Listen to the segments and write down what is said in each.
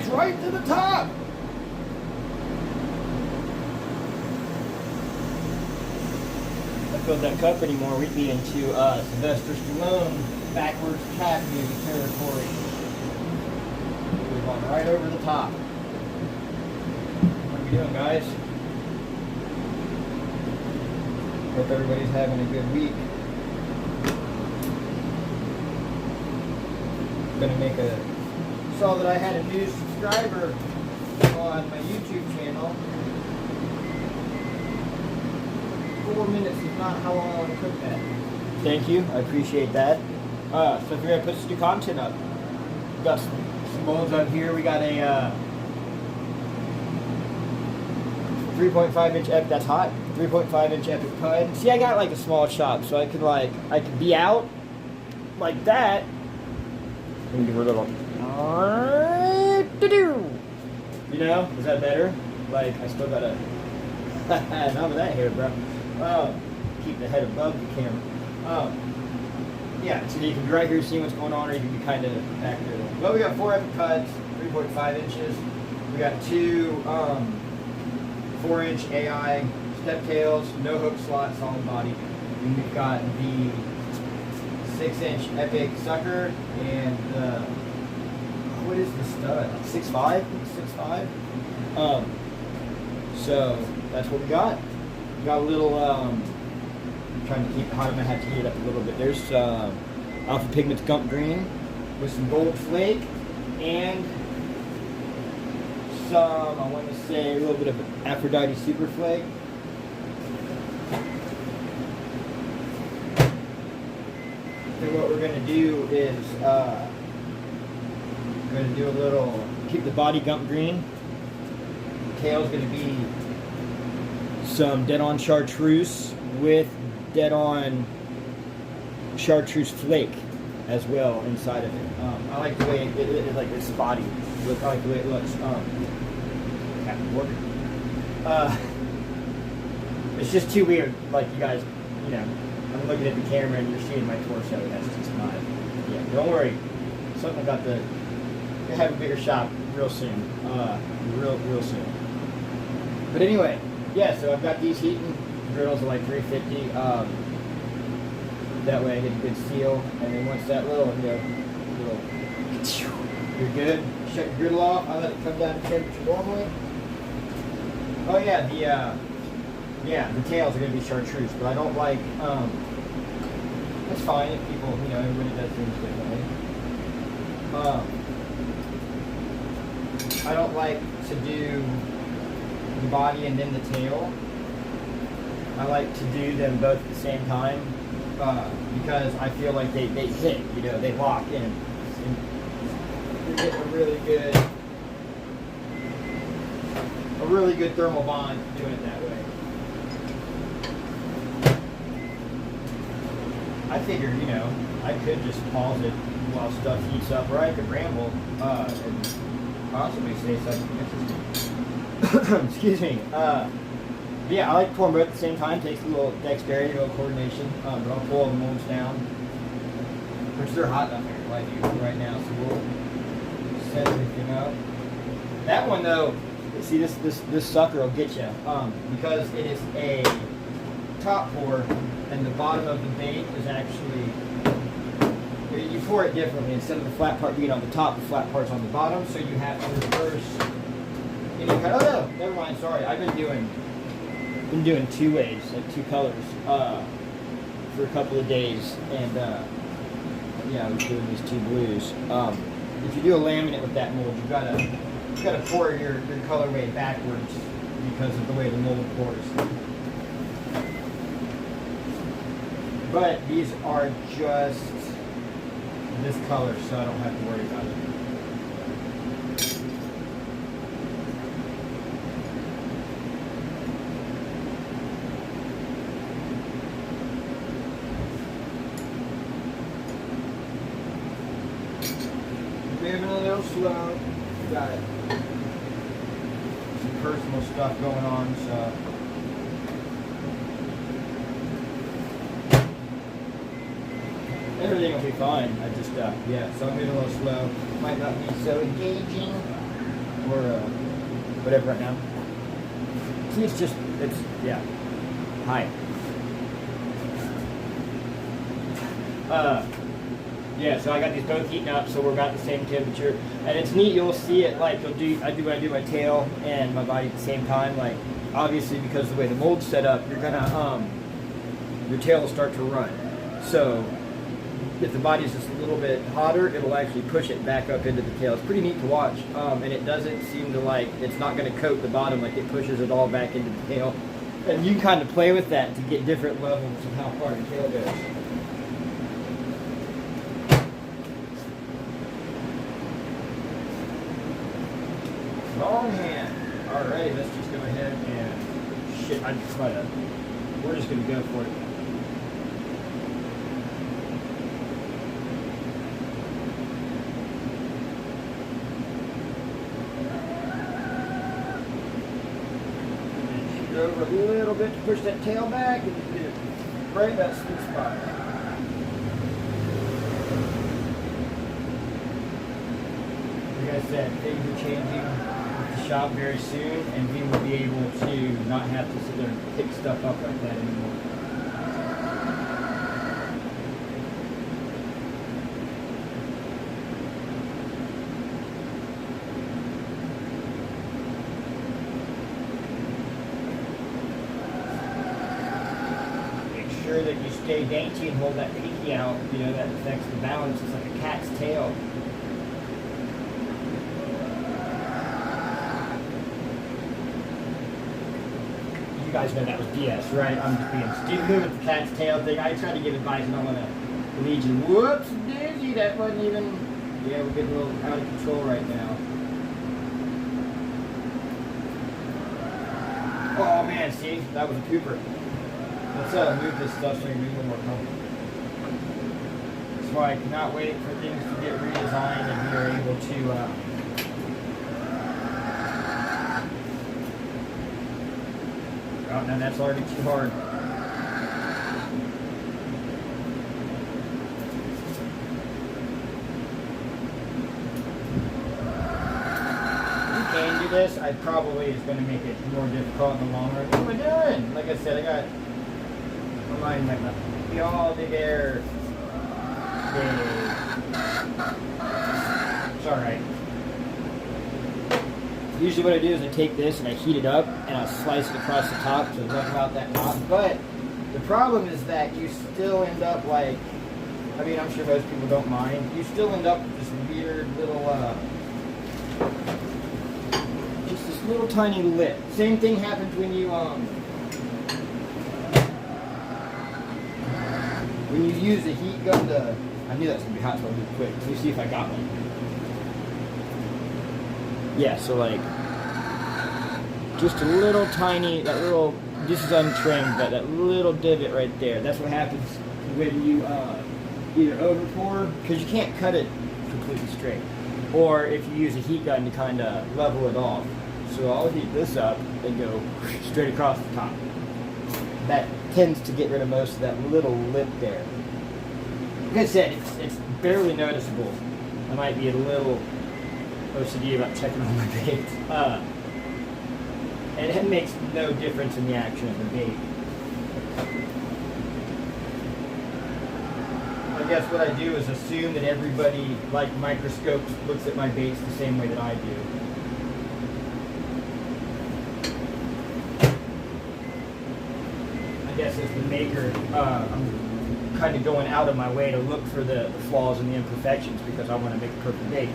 rise right to the top. If I filled that cup anymore, we'd be into Sylvester Stallone backwards cat movie territory. We've gone right over the top. What are we doing, guys? Hope everybody's having a good week. Gonna make a. Saw that I had a new subscriber on my YouTube channel. 4 minutes is not how long I want to cook that. Thank you, I appreciate that. So if we're gonna put some new content up, we got some molds on here. We got a 3.5 inch epic. That's hot. 3.5 inch epic pud. See, I got like a small shop, so I could be out like that. Let me give her a little. You know, is that better? Like, I still gotta. None of that here, bro. Keep the head above the camera. Yeah, so you can be right here seeing what's going on, or you can be kind of back there. Well, we got 4 epic cuts, 3.5 inches. We got 2 4-inch AI step tails, no hook slot, solid body. And we've got the 6-inch epic sucker and the. What is the stud? 6'5"? 6'5". So that's what we got. We got a little. I'm trying to keep it hot. I'm gonna have to heat it up a little bit. There's Alpha Pigments Gump Green with some gold flake and some. I want to say a little bit of Aphrodite Super Flake. And what we're gonna do is. We're going to do a little, keep the body gump green. The tail's going to be some dead-on chartreuse with dead-on chartreuse flake as well inside of it. I like the way it like this body. I like the way it looks. It's just too weird. Like you guys, you know, I'm looking at the camera and you're seeing my torso. That's just not. Yeah, don't worry. Something about the. We'll have a bigger shop real soon. Real soon. But anyway, yeah, so I've got these heating. Griddles are like 350. That way I get a good seal. And then once that little, you're good. Shut your griddle off. I let it come down to temperature normally. Oh yeah, the tails are gonna be chartreuse, but I don't like that's fine if people, everybody does things differently. I don't like to do the body and then the tail. I like to do them both at the same time because I feel like they hit, they lock in. And you're getting a really good thermal bond doing it that way. I figured, I could just pause it while stuff heats up, or I could ramble and possibly say something interesting. Excuse me. Yeah, I like to pour them both at the same time. Takes a little dexterity, a little coordination. But I'll pull all the molds down. Which they're hot enough here like you right now, so we'll set everything up. That one though, see this sucker will get you because it is a top pour, and the bottom of the bait is actually. You pour it differently. Instead of the flat part being on the top, the flat part's on the bottom, so you have to reverse any kind of, oh no, never mind, sorry. I've been doing 2 ways, like 2 colors, for a couple of days, and yeah, I was doing these 2 blues. If you do a laminate with that mold, you gotta pour your colorway backwards because of the way the mold pours. But these are just this color, so I don't have to worry about it. Moving a little slow. Got some personal stuff going on, so. Everything will be fine. I just, yeah, so I'm moving a little slow. Might not be so engaging. or whatever right now. See, yeah. Hi. Yeah, so I got these both heating up, so we're about the same temperature, and it's neat. You'll see it like I do my tail and my body at the same time. Like obviously, because of the way the mold's set up, you're gonna your tail will start to run. So if the body's just a little bit hotter, it'll actually push it back up into the tail. It's pretty neat to watch, and it doesn't seem to it's not going to coat the bottom, like it pushes it all back into the tail. And you can kind of play with that to get different levels of how far the tail goes. Long hand. Alrighty, let's just go ahead and we're just going to go for it. Over a little bit to push that tail back and get it right in that sweet spot. Like I said, things are changing at the shop very soon, and we will be able to not have to sit there and pick stuff up like that anymore. That you stay dainty and hold that pinky out, that affects the balance. It's like a cat's tail. You guys know that was BS, right? I'm just being stupid with the cat's tail thing. I tried to give advice and I want to lead you. Whoops, dizzy, that wasn't even, we're getting a little out of control right now. Oh man, see, that was a pooper. Let's move this stuff so you can be a little more comfortable. That's why I cannot wait for things to get redesigned and we are able to oh no, that's already too hard. You can do this. I probably is going to make it more difficult in the long run. What am I doing? Like I said, I got my mind might not be all the air. It's alright. Usually what I do is I take this and I heat it up and I slice it across the top to rough out that top. But the problem is that you still end up like, I mean, I'm sure most people don't mind. You still end up with this weird little, just this little tiny lip. Same thing happens when you, when you use a heat gun to, I knew that was going to be hot, so I'll move quick. Let me see if I got one. Yeah, so like, just a little tiny, this is untrimmed, but that little divot right there, that's what happens when you either over pour, because you can't cut it completely straight, or if you use a heat gun to kind of level it off. So I'll heat this up and go straight across the top. That tends to get rid of most of that little lip there. Like I said, it's barely noticeable. I might be a little OCD about checking on my bait. And it makes no difference in the action of the bait. I guess what I do is assume that everybody, like microscopes, looks at my baits the same way that I do. I guess as the maker, I'm kind of going out of my way to look for the flaws and the imperfections because I want to make a perfect bait.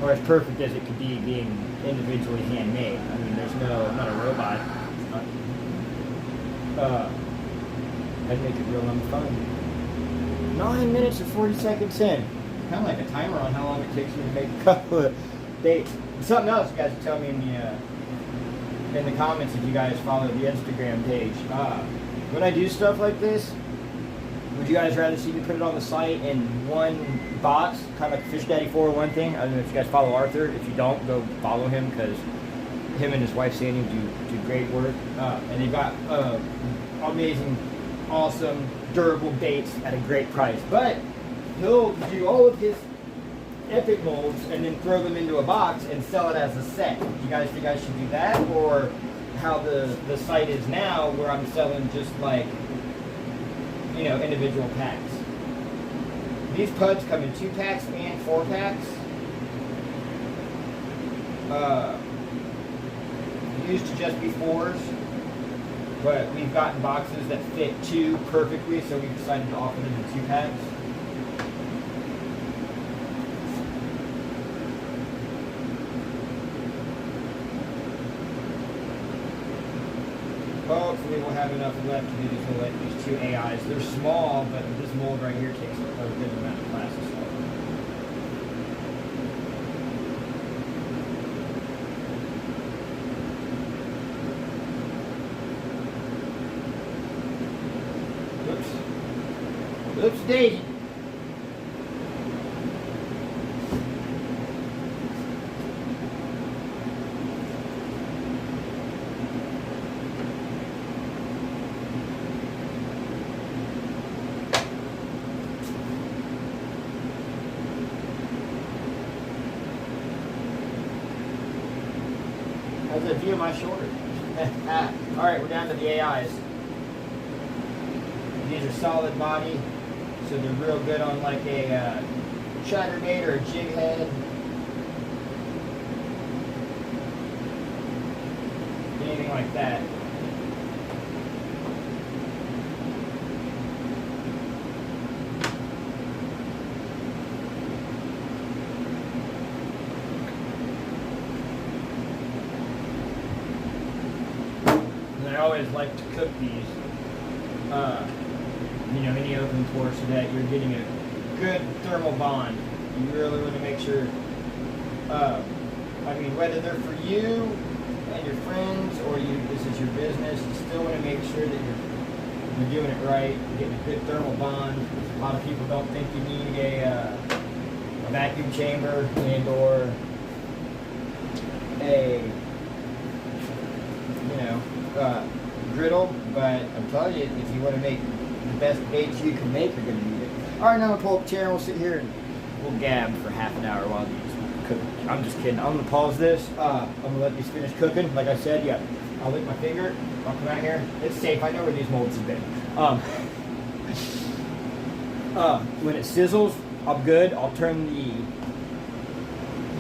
Or as perfect as it could be being individually handmade. I mean, I'm not a robot. I'd make it real fun. 9 minutes and 40 seconds in. Kind of like a timer on how long it takes me to make a couple of baits. Something else you guys can tell me in the comments if you guys follow the Instagram page. When I do stuff like this, would you guys rather see me put it on the site in one box, kind of like a Fish Daddy 401 thing? I don't know if you guys follow Arthur. If you don't, go follow him because him and his wife Sandy do great work. And they've got amazing, awesome, durable baits at a great price. But he'll do all of his Epic molds and then throw them into a box and sell it as a set. Do you guys think I should do that, or how the site is now, where I'm selling just like, you know, individual packs? These puds come in 2-packs and 4-packs. Used to just be 4s, but we've gotten boxes that fit 2 perfectly, so we decided to offer them in 2-packs. Hopefully we'll have enough left to do these 2 AIs. They're small, but this mold right here takes a good amount of plastic. Oops, daisy. How's that view of my shoulder? All right, we're down to the AIs. These are solid body, so they're real good on like a chatterbait or a jig head. Anything like that. And I always like to cook these. You know, any open pour so that you're getting a good thermal bond. You really want to make sure, I mean, whether they're for you and your friends or this is your business, you still want to make sure that you're doing it right, you're getting a good thermal bond. A lot of people don't think you need a vacuum chamber and or a, you know, griddle, but I'm telling you, if you want to make the best baits you can make, you're going to need it. Alright, now I'm going to pull up a chair and we'll sit here and we'll gab for half an hour while these cook. I'm just kidding. I'm going to pause this. I'm going to let these finish cooking. Like I said, yeah, I'll lick my finger. I'll come out here. It's safe. I know where these molds have been. When it sizzles, I'm good. I'll turn the...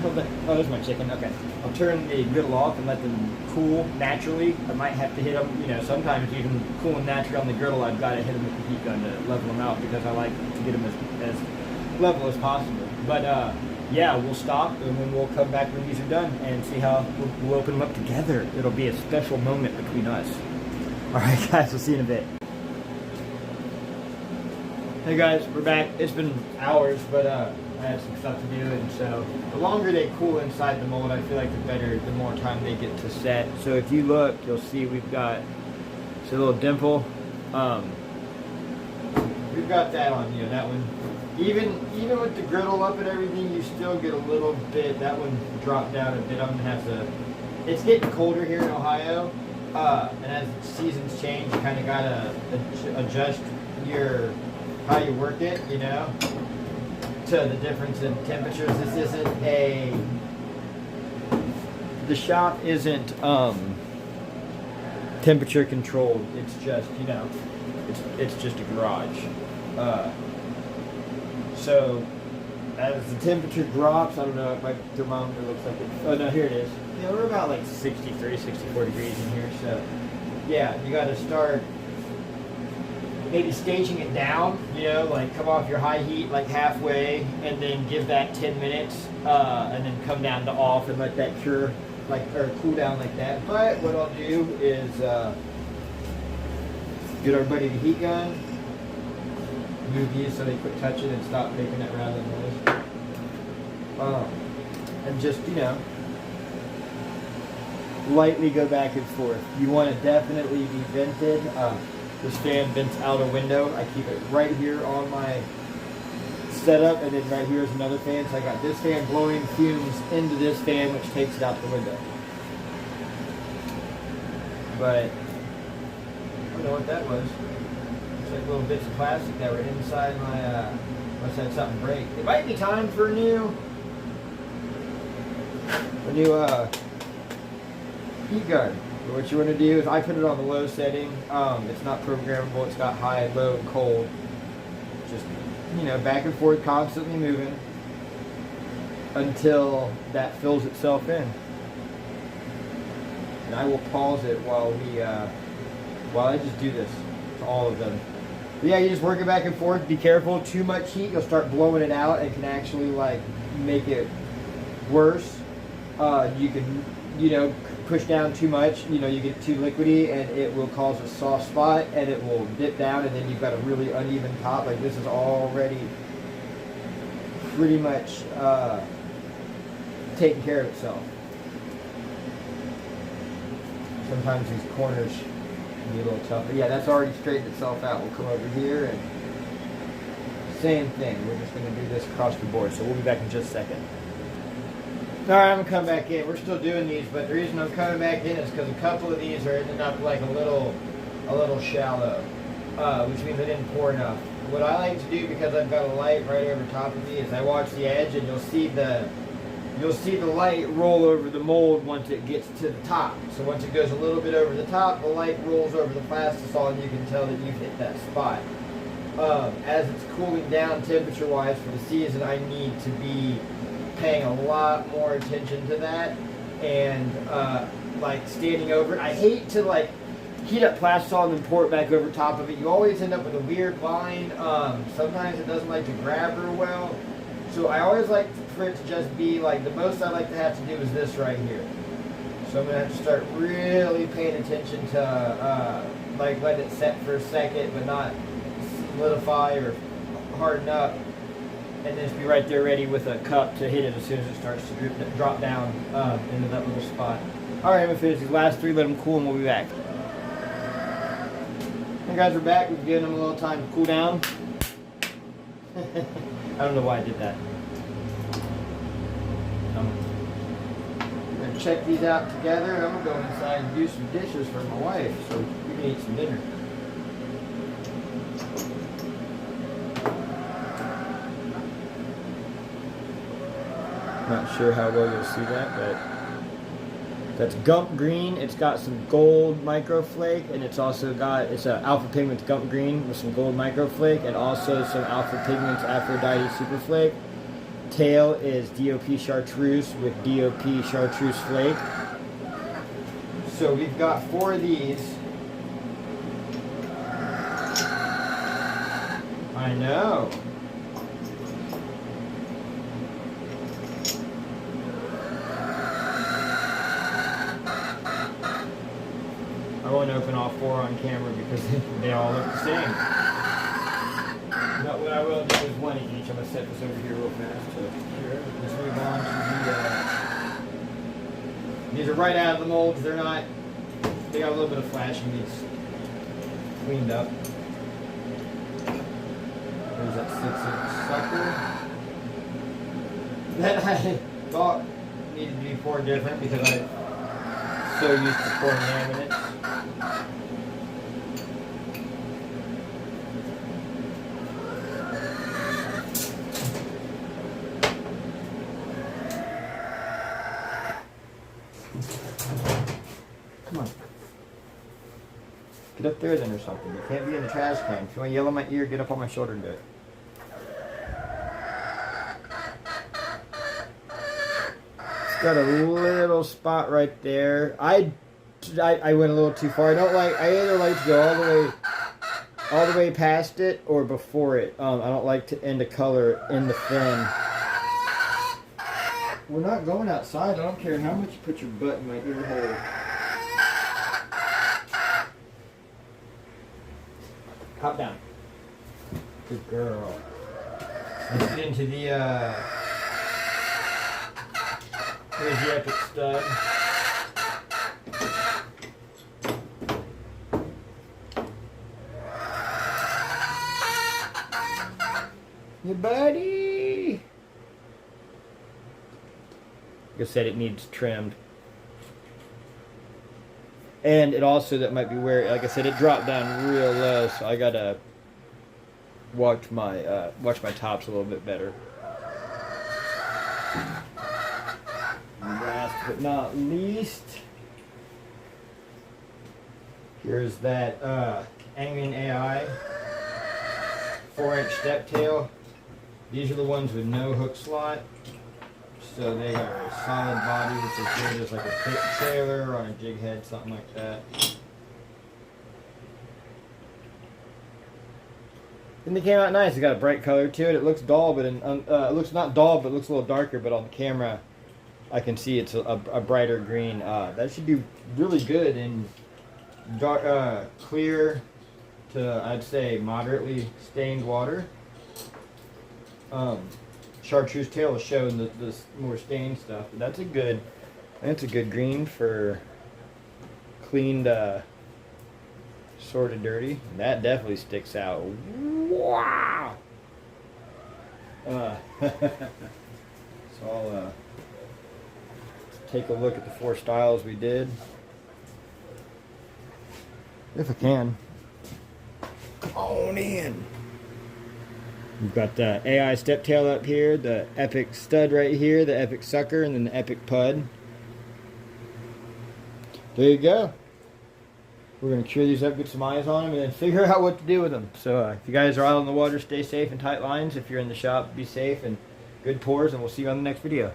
Oh, there's my chicken. Okay. I'll turn the griddle off and let them cool naturally. I might have to hit them, you know, sometimes even cooling naturally on the griddle, I've got to hit them with the heat gun to level them out because I like to get them as level as possible. But yeah, we'll stop and then we'll come back when these are done and see how we'll open them up together. It'll be a special moment between us. All right, guys, we'll see you in a bit. Hey guys, we're back. It's been hours, but I have some stuff to do, and so the longer they cool inside the mold, I feel like the better, the more time they get to set. So if you look, you'll see we've got a little dimple. We've got that on, you know, that one. Even with the griddle up and everything, you still get a little bit. That one dropped down a bit. I'm gonna have to. It's getting colder here in Ohio, and as seasons change, you kind of gotta adjust how you work it, you know, to the difference in temperatures. This isn't the shop isn't temperature controlled. It's just, you know, it's just a garage. So as the temperature drops, I don't know if my thermometer looks like it. Oh no, here it is. Yeah, we're about like 63, 64 degrees in here. So yeah, you got to start maybe staging it down, you know, like come off your high heat like halfway and then give that 10 minutes and then come down to off and let that cure like or cool down like that. But what I'll do is get everybody the heat gun, move these so they quit touching and stop making that rather noise, and just, you know, lightly go back and forth. You want to definitely be vented. This fan vents out a window. I keep it right here on my setup, and then right here is another fan. So I got this fan blowing fumes into this fan, which takes it out the window. But I don't know what that was. It's like little bits of plastic that were inside my. Must have had something break. It might be time for a new a new heat gun. What you want to do is I put it on the low setting. It's not programmable. It's got high, low, and cold. Just, you know, back and forth, constantly moving until that fills itself in. And I will pause it while I just do this to all of them. But yeah, you just work it back and forth. Be careful. Too much heat, you'll start blowing it out and can actually like make it worse. You can, you know, push down too much, you know, you get too liquidy and it will cause a soft spot and it will dip down and then you've got a really uneven top. Like this is already pretty much taking care of itself. Sometimes these corners can be a little tougher. Yeah, that's already straightened itself out. We'll come over here and same thing. We're just going to do this across the board. So we'll be back in just a second. Alright, I'm going to come back in. We're still doing these, but the reason I'm coming back in is because a couple of these are ending up like a little shallow, which means I didn't pour enough. What I like to do, because I've got a light right over top of me, is I watch the edge and you'll see the light roll over the mold once it gets to the top. So once it goes a little bit over the top, the light rolls over the plastisol and you can tell that you've hit that spot. As it's cooling down temperature-wise for the season, I need to be paying a lot more attention to that and like standing over it. I hate to like heat up plastisol and then pour it back over top of it. You always end up with a weird line. Sometimes it doesn't like to grab real well. So I always like for it to just be like, the most I like to have to do is this right here. So I'm going to have to start really paying attention to like let it set for a second but not solidify or harden up. And then just be right there ready with a cup to hit it as soon as it starts to drop down into that little spot. Alright, I'm going to finish these last three, let them cool, and we'll be back. Hey guys, we're back. We've given them a little time to cool down. I don't know why I did that. I'm going to check these out together, and I'm going to go inside and do some dishes for my wife so we can eat some dinner. Not sure how well you'll see that, but that's Gump Green. It's got some gold microflake, and it's also got, it's a Alpha Pigments Gump Green with some gold microflake, and also some Alpha Pigments Aphrodite Superflake. Tail is DOP Chartreuse with DOP Chartreuse Flake. So we've got 4 of these. I know. I won't open all 4 on camera because they all look the same. But what I will do is one of each. I'm going to set this over here real fast. So here, let's move on to the... These are right out of the molds. They're not... They got a little bit of flashing. These cleaned up. There's that 6-inch sucker. That I thought needed to be poured different because I'm so used to pouring laminates. Come on. Get up there then or something. You can't be in the trash can. If you want to yell in my ear, get up on my shoulder and do it. It's got a little spot right there. I went a little too far. I either like to go all the way past it or before it. I don't like to end a color in the fin. We're not going outside. I don't care how much you put your butt in my ear hole. Hop down. Good girl. Let's get into the here's the epic stud. Hey buddy! Like I said, it needs trimmed. And it also, that might be where, like I said, it dropped down real low, so I gotta watch my tops a little bit better. Right but not least, here's that Angling AI 4-inch step tail. These are the ones with no hook slot. So they got a solid body, which is good as like a pit trailer on a jig head, something like that. And they came out nice. It got a bright color to it. It looks dull, but it looks not dull, but it looks a little darker. But on the camera, I can see it's a brighter green. That should do really good in dark, clear to, I'd say, moderately stained water. Chartreuse tail is showing the more stained stuff, but that's a good green for cleaned, sort of dirty. That definitely sticks out. Wow. So I'll take a look at the 4 styles we did, if I can. Come on in. We've got the AI step tail up here, the Epic stud right here, the Epic sucker, and then the Epic pud. There you go. We're going to cure these up, get some eyes on them, and then figure out what to do with them. So if you guys are out on the water, stay safe and tight lines. If you're in the shop, be safe and good pours, and we'll see you on the next video.